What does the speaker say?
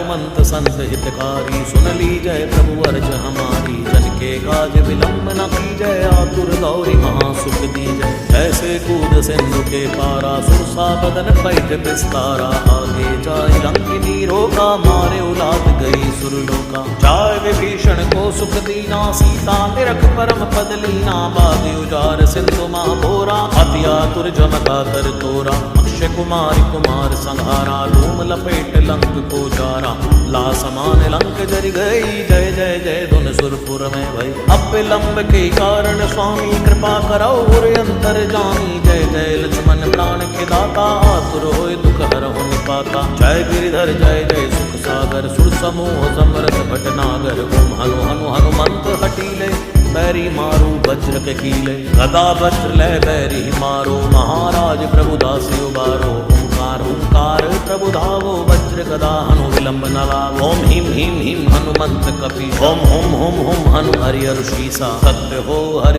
हनुमंत संत हितकारी, सुन लीजय प्रभु अर्ज हमारी। जन के काज विलंब न कीजय, आतुर गौरी महासुख दीजय। ऐसे कूद सिंधु के पारा, सुरसा बदन पैठ विस्तारा। आगे जाय लंकिनी रोका, मारे उलाद गई सुरलोका। जाय विभीषण को सुख दीना, सीता निरख परम पद लीना। बादि उजार सिंधु महाभोरा, अति आतुर जमका कर तोरा। अक्षय कुमारी कुमार संहारा, धूम लपेट लंक को जारा। ला समान लंक जरि गई, जय जय जय धुन सुरपुर में भई। अब विलंब के कारण स्वामी, कृपा करौ और अंतर जानी। जय जय लक्ष्मण प्राण के दाता, आतुर होय दुख हरहु निपाता। जय गिरिधर जय जय सुख सागर, सुर समूह समरथ भटनागर। ओम हनु हनु हनुमंत हटीले, बैरी मारो वज्र के कीले। गदा वज्र ले बैरी मारो, महाराज प्रभु दासी उबारो। ओंकार ओंकार प्रभु धावो, वज्र गदा हनु विलंब न लावो। ओम ह्रीं ह्रीं ह्रीं हनुमंत कपि, ओम हुम हुम हुम हनु हरि ऋषिसा। सत्य हो हरि